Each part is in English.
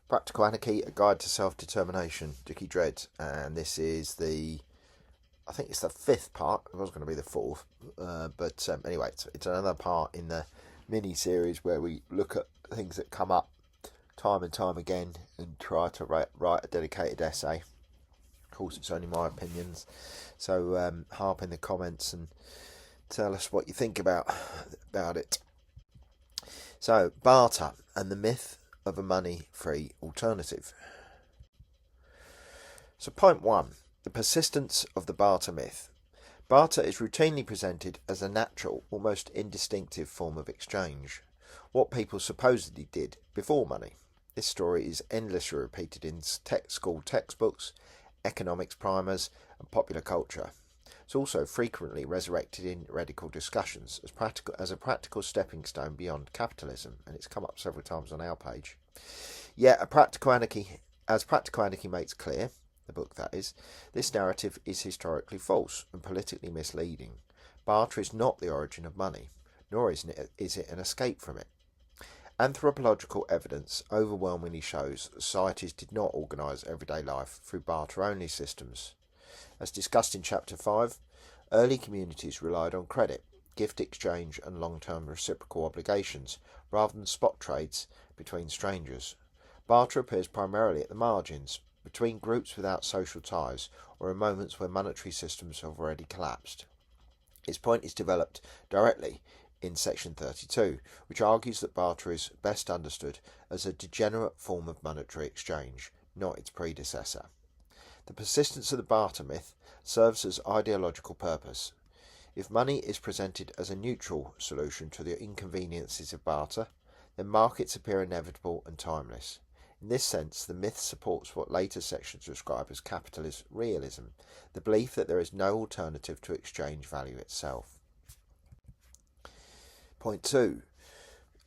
Practical Anarchy, A Guide to Self-Determination, Dickie Dredd, and this is I think it's the fifth part. It was going to be the fourth, but anyway, it's another part in the mini-series where we look at things that come up time and time again and try to write a dedicated essay. Of course, it's only my opinions, so harp in the comments and tell us what you think about it. So, barter and the myth of a money-free alternative. So, point 1. The persistence of the barter myth. Barter is routinely presented as a natural, almost instinctive form of exchange, what people supposedly did before money. This story is endlessly repeated in school textbooks, economics primers, and popular culture. It's also frequently resurrected in radical discussions as a practical stepping stone beyond capitalism, and it's come up several times on our page. Yet, as Practical Anarchy makes clear, the book that is, this narrative is historically false and politically misleading. Barter is not the origin of money, nor is it an escape from it. Anthropological evidence overwhelmingly shows that societies did not organise everyday life through barter-only systems. As discussed in Chapter 5, early communities relied on credit, gift exchange and long-term reciprocal obligations, rather than spot trades between strangers. Barter appears primarily at the margins, between groups without social ties, or in moments where monetary systems have already collapsed. Its point is developed directly in section 32, which argues that barter is best understood as a degenerate form of monetary exchange, not its predecessor. The persistence of the barter myth serves as ideological purpose. If money is presented as a neutral solution to the inconveniences of barter, then markets appear inevitable and timeless. In this sense, the myth supports what later sections describe as capitalist realism, the belief that there is no alternative to exchange value itself. Point 2.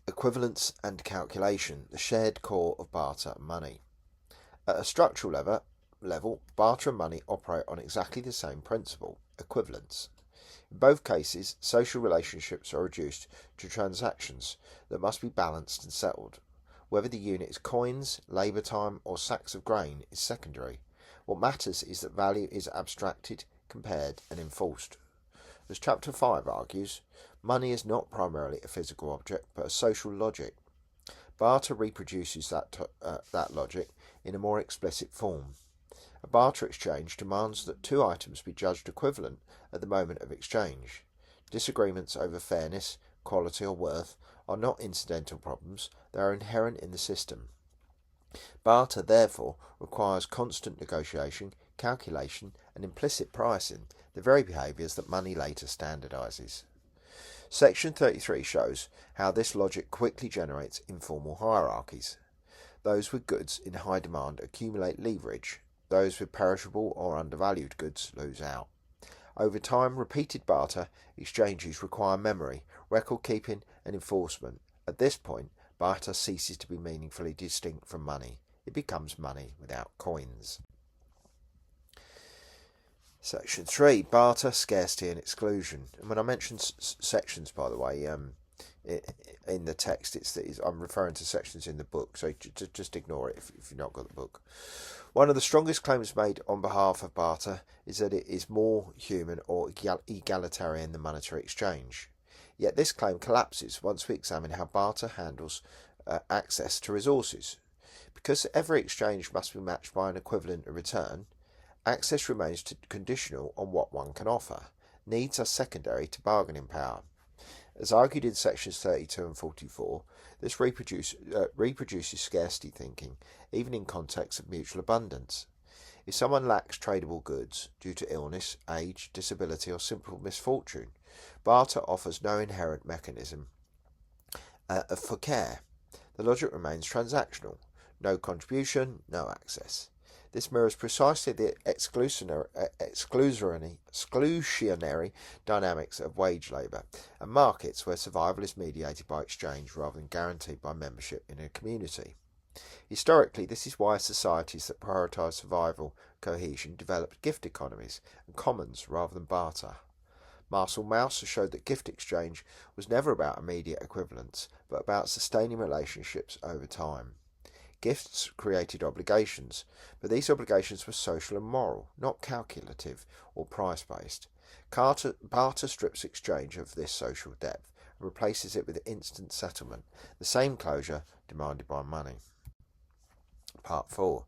Equivalence and calculation, the shared core of barter and money. At a structural level, barter and money operate on exactly the same principle, equivalence. In both cases, social relationships are reduced to transactions that must be balanced and settled. Whether the unit is coins, labour time, or sacks of grain is secondary. What matters is that value is abstracted, compared, and enforced. As Chapter 5 argues, money is not primarily a physical object, but a social logic. Barter reproduces that logic in a more explicit form. A barter exchange demands that two items be judged equivalent at the moment of exchange. Disagreements over fairness, quality, or worth are not incidental problems, they are inherent in the system. Barter, therefore, requires constant negotiation, calculation, and implicit pricing, the very behaviours that money later standardises. Section 33 shows how this logic quickly generates informal hierarchies. Those with goods in high demand accumulate leverage. Those with perishable or undervalued goods lose out. Over time, repeated barter exchanges require memory, record keeping, and enforcement. At this point, barter ceases to be meaningfully distinct from money. It becomes money without coins. Section 3. Barter, scarcity and exclusion. And when I mention sections, by the way, in the text, I'm referring to sections in the book, so just ignore it if you've not got the book. One of the strongest claims made on behalf of barter is that it is more human or egalitarian than monetary exchange. Yet this claim collapses once we examine how barter handles access to resources. Because every exchange must be matched by an equivalent in return, access remains conditional on what one can offer. Needs are secondary to bargaining power. As argued in sections 32 and 44, this reproduces scarcity thinking, even in contexts of mutual abundance. If someone lacks tradable goods due to illness, age, disability, or simple misfortune, barter offers no inherent mechanism for care. The logic remains transactional. No contribution, no access. This mirrors precisely the exclusionary dynamics of wage labour and markets where survival is mediated by exchange rather than guaranteed by membership in a community. Historically, this is why societies that prioritise survival cohesion developed gift economies and commons rather than barter. Marcel Mauss has showed that gift exchange was never about immediate equivalence, but about sustaining relationships over time. Gifts created obligations, but these obligations were social and moral, not calculative or price-based. Barter strips exchange of this social depth and replaces it with instant settlement, the same closure demanded by money. Part 4.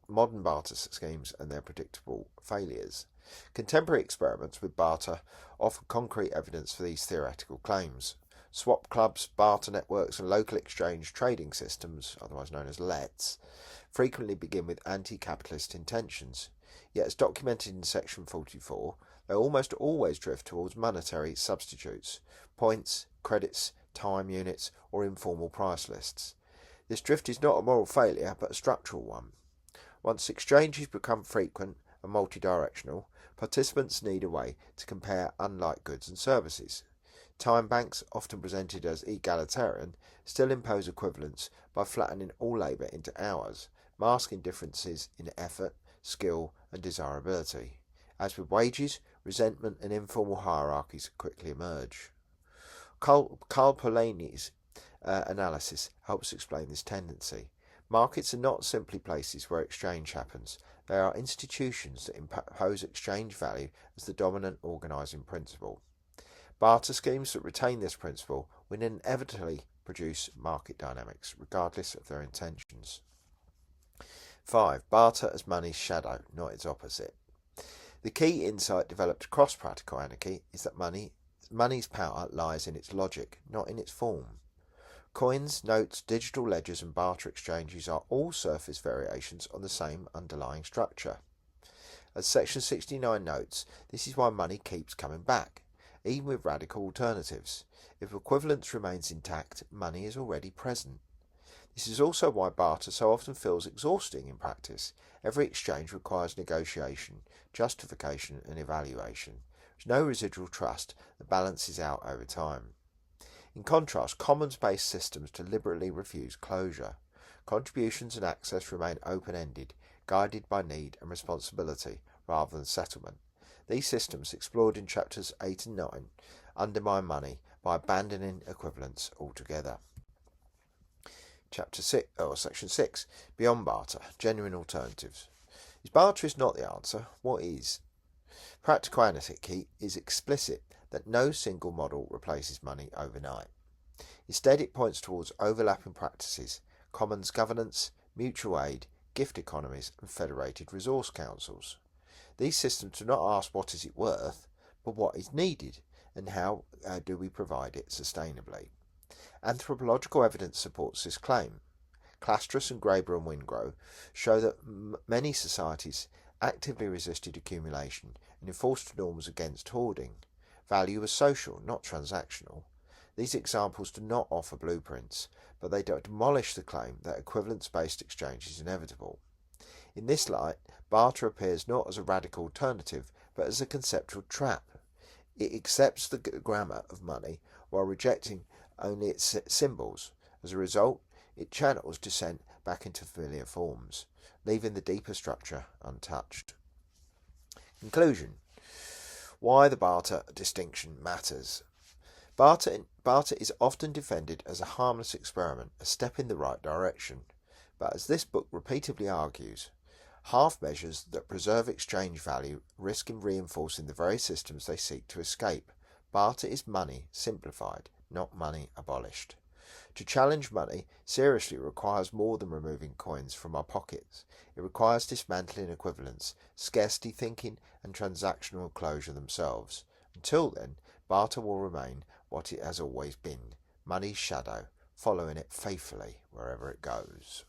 Modern barter schemes and their predictable failures. Contemporary experiments with barter offer concrete evidence for these theoretical claims. Swap clubs, barter networks, and local exchange trading systems, otherwise known as LETs, frequently begin with anti-capitalist intentions. Yet, as documented in section 44, they almost always drift towards monetary substitutes, points, credits, time units, or informal price lists. This drift is not a moral failure, but a structural one. Once exchanges become frequent and multi-directional, participants need a way to compare unlike goods and services. Time banks, often presented as egalitarian, still impose equivalence by flattening all labour into hours, masking differences in effort, skill and desirability. As with wages, resentment and informal hierarchies quickly emerge. Carl Polanyi's analysis helps explain this tendency. Markets are not simply places where exchange happens. They are institutions that impose exchange value as the dominant organising principle. Barter schemes that retain this principle will inevitably produce market dynamics, regardless of their intentions. 5. Barter as money's shadow, not its opposite. The key insight developed across Practical Anarchy is that money's power lies in its logic, not in its form. Coins, notes, digital ledgers and barter exchanges are all surface variations on the same underlying structure. As section 69 notes, this is why money keeps coming back, even with radical alternatives. If equivalence remains intact, money is already present. This is also why barter so often feels exhausting in practice. Every exchange requires negotiation, justification and evaluation. There's no residual trust that balances out over time. In contrast, commons-based systems deliberately refuse closure. Contributions and access remain open-ended, guided by need and responsibility rather than settlement. These systems, explored in chapters 8 and 9, undermine money by abandoning equivalence altogether. Section 6. Beyond barter, genuine alternatives. If barter is not the answer, what is? Practical Anarchy is explicit that no single model replaces money overnight. Instead, it points towards overlapping practices, commons governance, mutual aid, gift economies, and federated resource councils. These systems do not ask what is it worth, but what is needed, and how do we provide it sustainably. Anthropological evidence supports this claim. Clastres and Graeber and Wingrove show that many societies actively resisted accumulation and enforced norms against hoarding. Value was social, not transactional. These examples do not offer blueprints, but they demolish the claim that equivalence-based exchange is inevitable. In this light, barter appears not as a radical alternative, but as a conceptual trap. It accepts the grammar of money while rejecting only its symbols. As a result, it channels dissent back into familiar forms, leaving the deeper structure untouched. Conclusion. Why the barter distinction matters. Barter is often defended as a harmless experiment, a step in the right direction. But as this book repeatedly argues, half measures that preserve exchange value risk in reinforcing the very systems they seek to escape. Barter is money simplified, not money abolished. To challenge money seriously requires more than removing coins from our pockets. It requires dismantling equivalence, scarcity thinking, and transactional closure themselves. Until then, barter will remain what it has always been, money's shadow, following it faithfully wherever it goes.